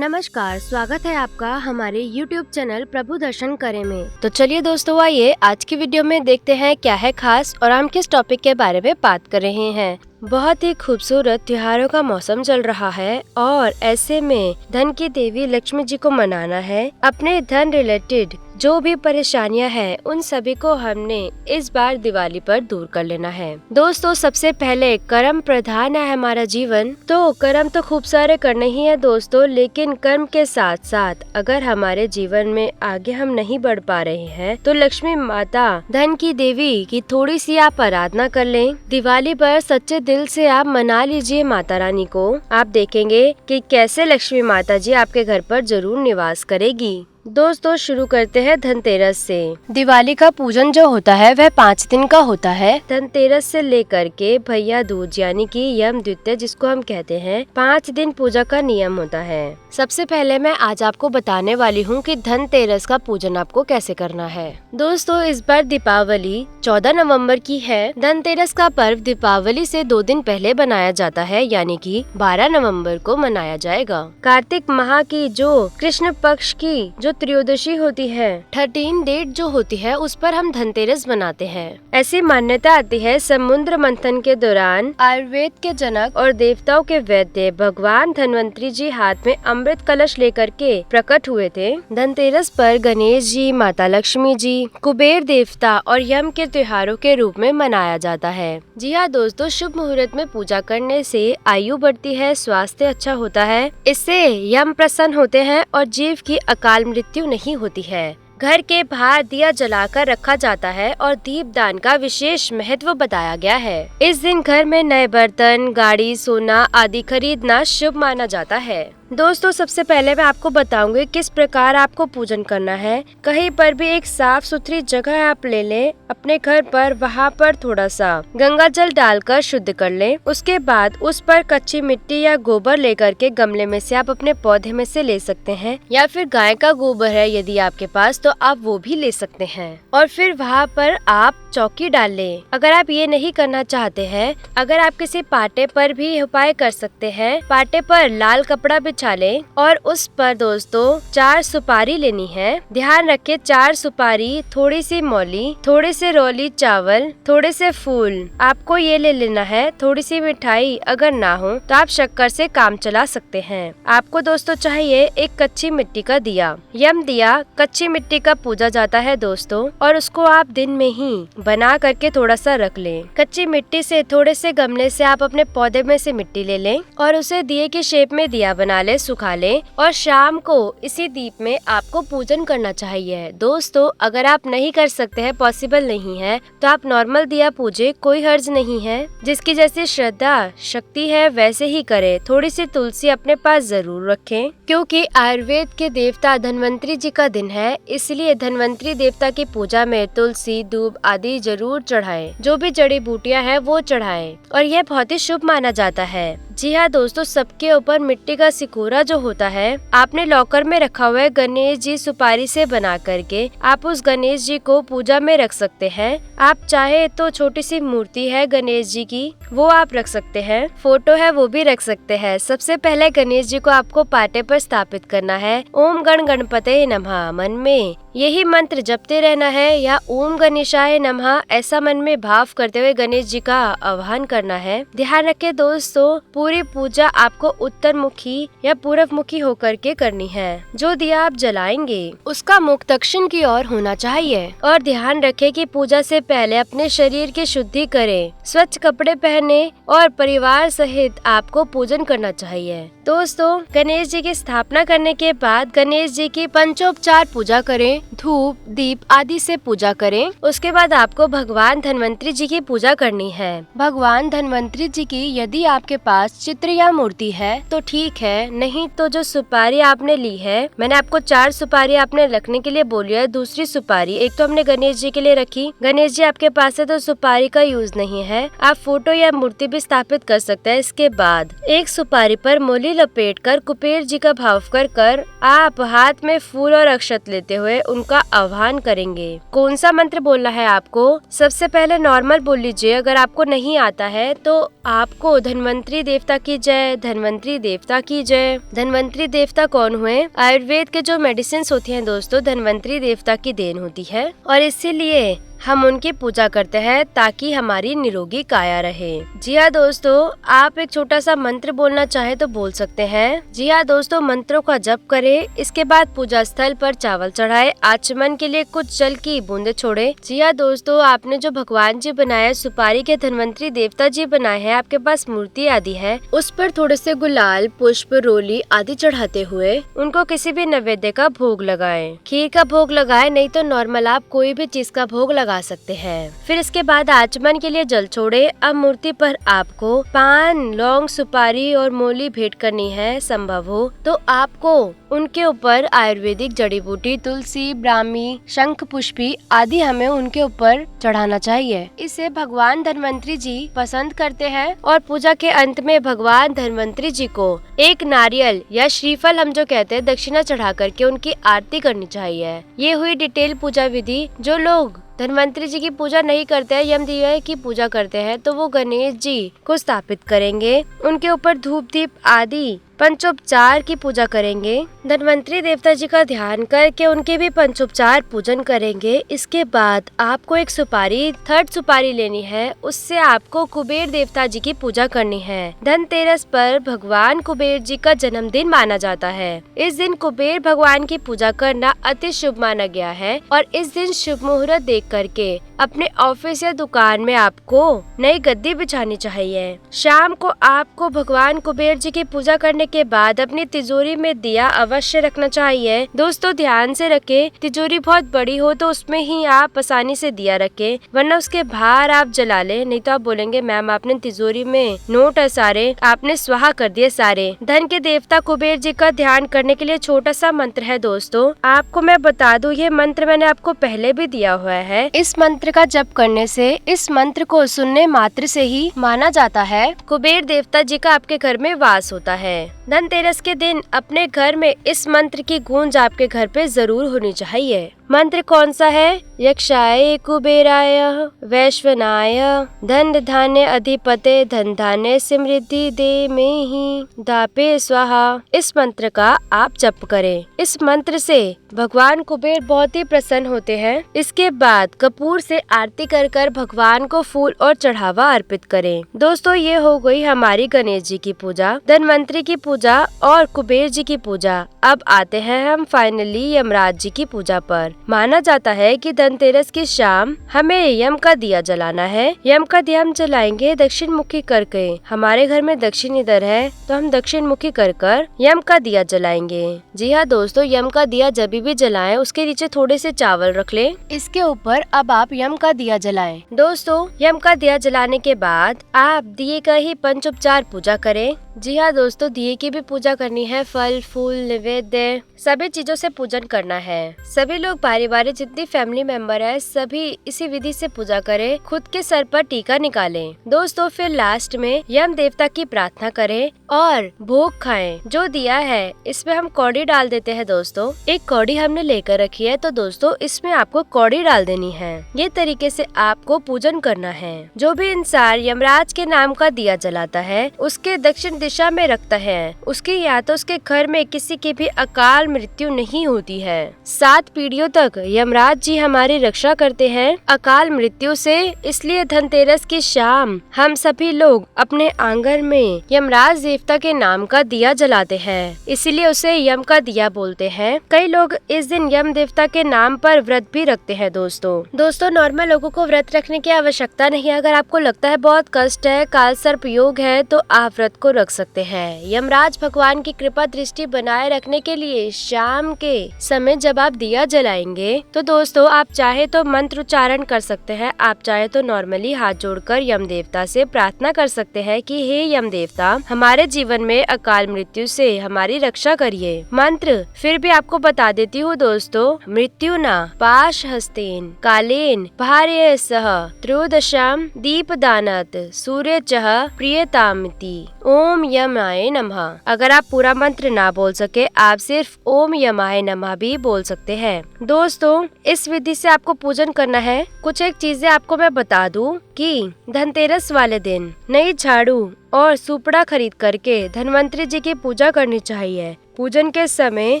नमस्कार, स्वागत है आपका हमारे YouTube चैनल प्रभु दर्शन करे में। तो चलिए दोस्तों, आइए आज की वीडियो में देखते हैं क्या है खास और हम किस टॉपिक के बारे में बात कर रहे हैं। बहुत ही खूबसूरत त्योहारों का मौसम चल रहा है और ऐसे में धन की देवी लक्ष्मी जी को मनाना है। अपने धन रिलेटेड जो भी परेशानियां हैं उन सभी को हमने इस बार दिवाली पर दूर कर लेना है। दोस्तों, सबसे पहले कर्म प्रधान है हमारा जीवन, तो कर्म तो खूब सारे करने ही है दोस्तों, लेकिन कर्म के साथ साथ अगर हमारे जीवन में आगे हम नहीं बढ़ पा रहे हैं तो लक्ष्मी माता धन की देवी की थोड़ी सी आप आराधना कर लें। दिवाली पर सच्चे दिल से आप मना लीजिए माता रानी को। आप देखेंगे कि कैसे लक्ष्मी माता जी आपके घर पर जरूर निवास करेगी। दोस्तों, शुरू करते हैं धनतेरस से। दिवाली का पूजन जो होता है वह 5 दिन का होता है। धनतेरस से लेकर के भैया दूज यानी कि यम द्वितीया जिसको हम कहते हैं, 5 दिन पूजा का नियम होता है। सबसे पहले मैं आज आपको बताने वाली हूँ कि धनतेरस का पूजन आपको कैसे करना है। दोस्तों, इस बार दीपावली 14 नवंबर की है। धनतेरस का पर्व दीपावली से 2 दिन पहले बनाया जाता है, यानी कि 12 नवंबर को मनाया जाएगा। कार्तिक माह की जो कृष्ण पक्ष की जो त्रयोदशी होती है, 13 डेट जो होती है, उस पर हम धनतेरस मनाते हैं। ऐसी मान्यता आती है समुद्र मंथन के दौरान आयुर्वेद के जनक और देवताओं के वैद्य भगवान धन्वंतरी जी हाथ में अमृत कलश लेकर के प्रकट हुए थे। धनतेरस पर गणेश जी, माता लक्ष्मी जी, कुबेर देवता और यम के त्योहारों के रूप में मनाया जाता है। जी हाँ दोस्तों, शुभ मुहूर्त में पूजा करने से आयु बढ़ती है, स्वास्थ्य अच्छा होता है, इससे यम प्रसन्न होते हैं और जीव की अकाल मृत्यु नहीं होती है। घर के बाहर दिया जलाकर रखा जाता है और दीप दान का विशेष महत्व बताया गया है। इस दिन घर में नए बर्तन, गाड़ी, सोना आदि खरीदना शुभ माना जाता है। दोस्तों, सबसे पहले मैं आपको बताऊंगी किस प्रकार आपको पूजन करना है। कहीं पर भी एक साफ सुथरी जगह आप ले लें अपने घर पर, वहाँ पर थोड़ा सा गंगा जल डालकर शुद्ध कर लें। उसके बाद उस पर कच्ची मिट्टी या गोबर लेकर के गमले में से आप अपने पौधे में से ले सकते हैं, या फिर गाय का गोबर है यदि आपके पास तो आप वो भी ले सकते हैं। और फिर वहाँ पर आप चौकी डाल लें। अगर आप ये नहीं करना चाहते हैं, अगर आप किसी पाटे पर भी उपाय कर सकते हैं। पाटे पर लाल कपड़ा बिछा लें और उस पर दोस्तों 4 सुपारी लेनी है। ध्यान रखें, 4 सुपारी, थोड़ी सी मौली, थोड़े से रोली चावल, थोड़े से फूल आपको ये ले लेना है। थोड़ी सी मिठाई अगर ना हो तो आप शक्कर से काम चला सकते हैं। आपको दोस्तों चाहिए एक कच्ची मिट्टी का दिया। यम दिया कच्ची मिट्टी का पूजा जाता है दोस्तों, और उसको आप दिन में ही बना करके थोड़ा सा रख लें। कच्ची मिट्टी से थोड़े से गमले से आप अपने पौधे में से मिट्टी ले लें और उसे दिए की शेप में दिया बना ले, सुखा लें, और शाम को इसी दीप में आपको पूजन करना चाहिए। दोस्तों, अगर आप नहीं कर सकते हैं, पॉसिबल नहीं है, तो आप नॉर्मल दिया पूजे, कोई हर्ज नहीं है। जिसकी जैसी श्रद्धा शक्ति है वैसे ही करे। थोड़ी सी तुलसी अपने पास जरूर रखें, क्योंकि आयुर्वेद के देवता धन्वंतरी जी का दिन है, इसलिए धन्वंतरी देवता की पूजा में तुलसी, दूब आदि जरूर चढ़ाएं। जो भी जड़ी बूटियां हैं वो चढ़ाएं, और यह बहुत ही शुभ माना जाता है। जी हाँ दोस्तों, सबके ऊपर मिट्टी का सिकोरा जो होता है आपने लॉकर में रखा हुआ है। गणेश जी सुपारी से बना करके आप उस गणेश जी को पूजा में रख सकते हैं। आप चाहे तो छोटी सी मूर्ति है गणेश जी की, वो आप रख सकते हैं। फोटो है वो भी रख सकते हैं। सबसे पहले गणेश जी को आपको पाटे पर स्थापित करना है। ओम गण गणपते नमः मन में यही मंत्र जपते रहना है, या ओम गणेशाय नमः ऐसा मन में भाव करते हुए गणेश जी का आह्वान करना है। ध्यान रखें दोस्तों, पूरी पूजा आपको उत्तर मुखी या पूर्व मुखी होकर के करनी है। जो दिया आप जलाएंगे उसका मुख दक्षिण की ओर होना चाहिए। और ध्यान रखें कि पूजा से पहले अपने शरीर की शुद्धि करें, स्वच्छ कपड़े पहने और परिवार सहित आपको पूजन करना चाहिए। दोस्तों, गणेश जी की स्थापना करने के बाद गणेश जी की पंचोपचार पूजा करें, धूप दीप आदि से पूजा करें। उसके बाद आपको भगवान धन्वंतरी जी की पूजा करनी है। भगवान धन्वंतरी जी की यदि आपके पास चित्र या मूर्ति है तो ठीक है, नहीं तो जो सुपारी आपने ली है, मैंने आपको 4 सुपारी आपने रखने के लिए बोली है। दूसरी सुपारी एक तो हमने गणेश जी के लिए रखी, गणेश जी आपके पास है तो सुपारी का यूज नहीं है, आप फोटो या मूर्ति भी स्थापित कर सकते हैं। इसके बाद एक सुपारी पर मौली लपेटकर कुबेर जी का भाव कर आप हाथ में फूल और अक्षत लेते हुए उनका आह्वान करेंगे। कौन सा मंत्र बोलना है आपको? सबसे पहले नॉर्मल बोल लीजिए। अगर आपको नहीं आता है तो आपको धन्वंतरी देवता की जय, धन्वंतरी देवता की जय। धन्वंतरी देवता कौन हुए? आयुर्वेद के जो मेडिसिन होती हैं दोस्तों, धन्वंतरी देवता की देन होती है और इसीलिए हम उनकी पूजा करते हैं ताकि हमारी निरोगी काया रहे। जी हाँ दोस्तों, आप एक छोटा सा मंत्र बोलना चाहे तो बोल सकते हैं। जी हाँ दोस्तों, मंत्रों का जप करें, इसके बाद पूजा स्थल पर चावल चढ़ाए, आचमन के लिए कुछ जल की बूंदे छोड़े। जी हाँ दोस्तों, आपने जो भगवान जी बनाए, सुपारी के धन्वंतरी देवता जी बनाए हैं, आपके पास मूर्ति आदि है, उस पर थोड़े से गुलाल, पुष्प, रोली आदि चढ़ाते हुए उनको किसी भी नैवेद्य का भोग लगाएं। खीर का भोग लगाएं, नहीं तो नॉर्मल आप कोई भी चीज का भोग लगा सकते हैं। फिर इसके बाद आचमन के लिए जल छोड़े। अब मूर्ति पर आपको पान, लौंग, सुपारी और मोली भेंट करनी है। संभव हो तो आपको उनके ऊपर आयुर्वेदिक जड़ी बूटी, तुलसी, ब्राह्मी, शंख पुष्पी आदि हमें उनके ऊपर चढ़ाना चाहिए। इसे भगवान धन्वंतरी जी पसंद करते हैं और पूजा के अंत में भगवान धन्वंतरी जी को एक नारियल या श्रीफल, हम जो कहते हैं, दक्षिणा चढ़ा करके उनकी आरती करनी चाहिए। ये हुई डिटेल पूजा विधि। जो लोग धन्वंतरी जी की पूजा नहीं करते हैं, यमदेव की पूजा करते हैं, तो वो गणेश जी को स्थापित करेंगे, उनके ऊपर धूप दीप आदि पंचोपचार की पूजा करेंगे। धन्वंतरी देवता जी का ध्यान करके उनके भी पंचोपचार पूजन करेंगे। इसके बाद आपको एक सुपारी, 3rd सुपारी लेनी है, उससे आपको कुबेर देवता जी की पूजा करनी है। धनतेरस पर भगवान कुबेर जी का जन्मदिन माना जाता है। इस दिन कुबेर भगवान की पूजा करना अति शुभ माना गया है और इस दिन शुभ मुहूर्त देख करके अपने ऑफिस या दुकान में आपको नई गद्दी बिछानी चाहिए। शाम को आपको भगवान कुबेर जी की पूजा करने के बाद अपनी तिजोरी में दिया अवश्य रखना चाहिए। दोस्तों ध्यान से रखें, तिजोरी बहुत बड़ी हो तो उसमें ही आप आसानी से दिया रखें, वरना उसके बाहर आप जला ले, नहीं तो आप बोलेंगे मैम आपने तिजोरी में नोट है सारे, आपने स्वाहा कर दिए सारे। धन के देवता कुबेर जी का ध्यान करने के लिए छोटा सा मंत्र है दोस्तों, आपको मैं बता दूं, ये मंत्र मैंने आपको पहले भी दिया हुआ है। इस मंत्र का जप करने से, इस मंत्र को सुनने मात्र से ही माना जाता है कुबेर देवता जी का आपके घर में वास होता है। धनतेरस के दिन अपने घर में इस मंत्र की गूंज आपके घर पे जरूर होनी चाहिए। मंत्र कौन सा है? यक्षाय कुबेराय वैश्वनाय धन धान्य अधिपते धन धान्य समृद्धि दे में ही दापे स्वाहा। इस मंत्र का आप जप करें। इस मंत्र से भगवान कुबेर बहुत ही प्रसन्न होते हैं। इसके बाद कपूर से आरती कर भगवान को फूल और चढ़ावा अर्पित करें। दोस्तों ये हो गई हमारी गणेश जी की पूजा, धन्वंतरी की पूजा और कुबेर जी की पूजा। अब आते हैं हम फाइनली यमराज जी की पूजा पर। माना जाता है कि धनतेरस की शाम हमें यम का दिया जलाना है। यम का दिया हम जलाएंगे दक्षिण मुखी करके। हमारे घर में दक्षिण इधर है तो हम दक्षिण मुखी कर यम का दिया जलाएंगे। जी हाँ दोस्तों, यम का दिया जब भी जलाएं उसके नीचे थोड़े से चावल रख लें, इसके ऊपर अब आप यम का दिया जलाएं। दोस्तों यम का दिया जलाने के बाद आप दिए का ही पंचोपचार पूजा करें। जी हाँ दोस्तों, दिए की भी पूजा करनी है, फल फूल नैवेद्य सभी चीजों से पूजन करना है। सभी लोग पारिवारिक जितनी फैमिली मेंबर है सभी इसी विधि से पूजा करें, खुद के सर पर टीका निकालें। दोस्तों फिर लास्ट में यम देवता की प्रार्थना करें और भोग खाएं। जो दिया है इसमें हम कौड़ी डाल देते हैं। दोस्तों एक कौड़ी हमने लेकर रखी है तो दोस्तों इसमें आपको कौड़ी डाल देनी है। ये तरीके से आपको पूजन करना है। जो भी इंसान यमराज के नाम का दिया जलाता है उसके दक्षिण दिशा में रखता है, उसकी या तो उसके घर में किसी की भी अकाल मृत्यु नहीं होती है। 7 पीढ़ियों तक यमराज जी हमारी रक्षा करते हैं अकाल मृत्यु से। इसलिए धनतेरस की शाम हम सभी लोग अपने आंगन में यमराज देवता के नाम का दिया जलाते हैं, इसीलिए उसे यम का दिया बोलते हैं। कई लोग इस दिन यम देवता के नाम पर व्रत भी रखते हैं। दोस्तों नॉर्मल लोगों को व्रत रखने की आवश्यकता नहीं है। अगर आपको लगता है बहुत कष्ट है, काल सर्प योग है, तो आप व्रत को रख सकते हैं। यमराज भगवान की कृपा दृष्टि बनाए रखने के लिए शाम के समय जब आप दिया जलाएंगे तो दोस्तों आप चाहे तो मंत्र उच्चारण कर सकते हैं, आप चाहे तो नॉर्मली हाथ जोड़कर यम देवता से प्रार्थना कर सकते हैं कि हे यम देवता, हमारे जीवन में अकाल मृत्यु से हमारी रक्षा करिए। मंत्र फिर भी आपको बता देती हूँ दोस्तों। मृत्यु न पाश हस्तेन कालेन भार्य सह त्रयोदशाम दीपदानत सूर्य चह प्रियतामिति ओम यमाय नमः। अगर आप पूरा मंत्र ना बोल सके, आप सिर्फ ओम यमाय नमः भी बोल सकते हैं। दोस्तों इस विधि से आपको पूजन करना है। कुछ एक चीजें आपको मैं बता दूं कि धनतेरस वाले दिन नई झाड़ू और सुपड़ा खरीद करके धनवंतरी जी की पूजा करनी चाहिए। पूजन के समय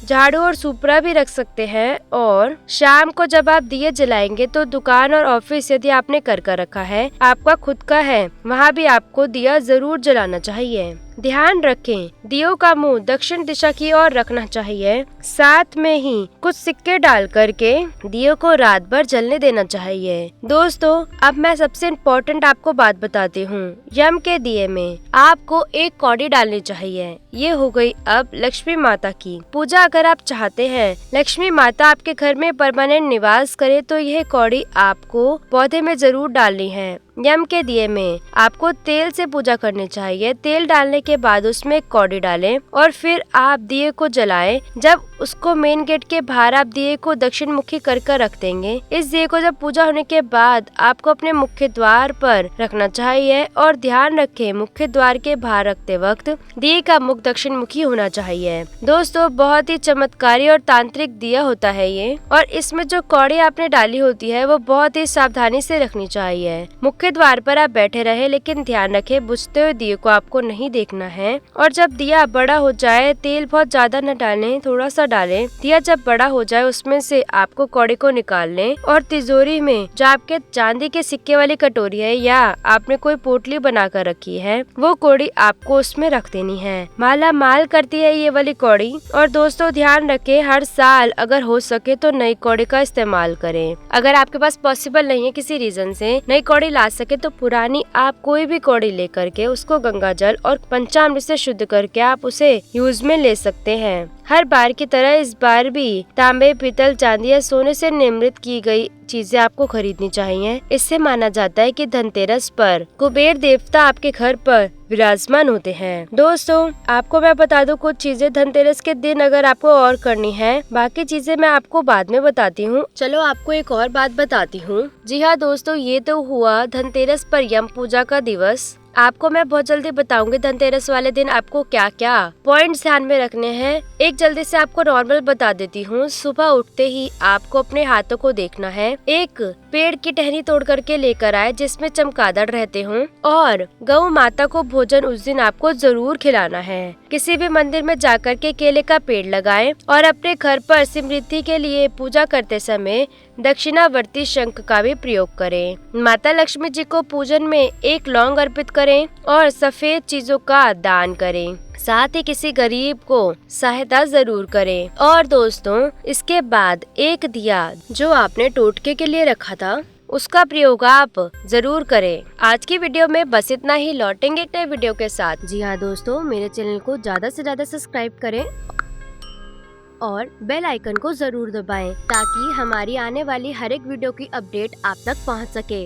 झाड़ू और सुपड़ा भी रख सकते हैं। और शाम को जब आप दिए जलाएंगे तो दुकान और ऑफिस यदि आपने कर रखा है, आपका खुद का है, वहाँ भी आपको दिया जरूर जलाना चाहिए। ध्यान रखें, दियों का मुंह दक्षिण दिशा की ओर रखना चाहिए। साथ में ही कुछ सिक्के डाल करके दियों को रात भर जलने देना चाहिए। दोस्तों अब मैं सबसे इम्पोर्टेंट आपको बात बताती हूँ। यम के दिए में आपको एक कौड़ी डालनी चाहिए। ये हो गई अब लक्ष्मी माता की पूजा। अगर आप चाहते हैं लक्ष्मी माता आपके घर में परमानेंट निवास करे तो यह कौड़ी आपको पौधे में जरूर डालनी है। यम के दिए में आपको तेल से पूजा करनी चाहिए। तेल डालने के बाद उसमें कौड़ी डालें और फिर आप दिए को जलाएं। जब उसको मेन गेट के बाहर आप दिए को दक्षिण मुखी कर रख देंगे। इस दिए को जब पूजा होने के बाद आपको अपने मुख्य द्वार पर रखना चाहिए। और ध्यान रखें, मुख्य द्वार के बाहर रखते वक्त दिए का मुख दक्षिण मुखी होना चाहिए। दोस्तों बहुत ही चमत्कारी और तांत्रिक दिया होता है ये। और इसमें जो कौड़ी आपने डाली होती है वो बहुत ही सावधानी से रखनी चाहिए। मुख्य द्वार पर आप बैठे रहे, लेकिन ध्यान रखें बुझते हुए दिए को आपको नहीं देखना है। और जब दिया बड़ा हो जाए, तेल बहुत ज्यादा न डालें, थोड़ा सा डालें। दिया जब बड़ा हो जाए उसमें से आपको कौड़ी को निकाल लें और तिजोरी में जो आपके चांदी के सिक्के वाली कटोरी है या आपने कोई पोटली बना कर रखी है, वो कौड़ी आपको उसमें रख देनी है। माला माल करती है ये वाली कौड़ी। और दोस्तों ध्यान रखें, हर साल अगर हो सके तो नई कौड़ी का इस्तेमाल करें। अगर आपके पास पॉसिबल नहीं है किसी रीजन से नई कौड़ी ला सके तो पुरानी आप कोई भी कौड़ी लेकर के उसको गंगा जल और पंचामृत से शुद्ध करके आप उसे यूज में ले सकते हैं। हर बार की तरह इस बार भी तांबे, पीतल, चांदी या सोने से निर्मित की गई चीजें आपको खरीदनी चाहिए। इससे माना जाता है कि धनतेरस पर कुबेर देवता आपके घर पर विराजमान होते हैं। दोस्तों आपको मैं बता दूं कुछ चीजें धनतेरस के दिन अगर आपको और करनी है, बाकी चीजें मैं आपको बाद में बताती हूँ। चलो आपको एक और बात बताती हूँ। जी हाँ दोस्तों, ये तो हुआ धनतेरस पर यम पूजा का दिवस। आपको मैं बहुत जल्दी बताऊंगी धनतेरस वाले दिन आपको क्या क्या पॉइंट्स ध्यान में रखने हैं। एक जल्दी से आपको नॉर्मल बता देती हूँ। सुबह उठते ही आपको अपने हाथों को देखना है। एक पेड़ की टहनी तोड़ करके लेकर आए जिसमें चमगादड़ रहते हों। और गौ माता को भोजन उस दिन आपको जरूर खिलाना है। किसी भी मंदिर में जाकर के केले का पेड़ लगाएं और अपने घर पर समृद्धि के लिए पूजा करते समय दक्षिणावर्ती शंख का भी प्रयोग करें। माता लक्ष्मी जी को पूजन में एक लौंग अर्पित करें और सफेद चीजों का दान करें। साथ ही किसी गरीब को सहायता जरूर करें। और दोस्तों इसके बाद एक दिया जो आपने टोटके के लिए रखा था उसका प्रयोग आप जरूर करें। आज की वीडियो में बस इतना ही। लौटेंगे एक नए वीडियो के साथ। जी हाँ दोस्तों, मेरे चैनल को ज्यादा से ज्यादा सब्सक्राइब करें और बेल आइकन को जरूर दबाएं ताकि हमारी आने वाली हर एक वीडियो की अपडेट आप तक पहुंच सके।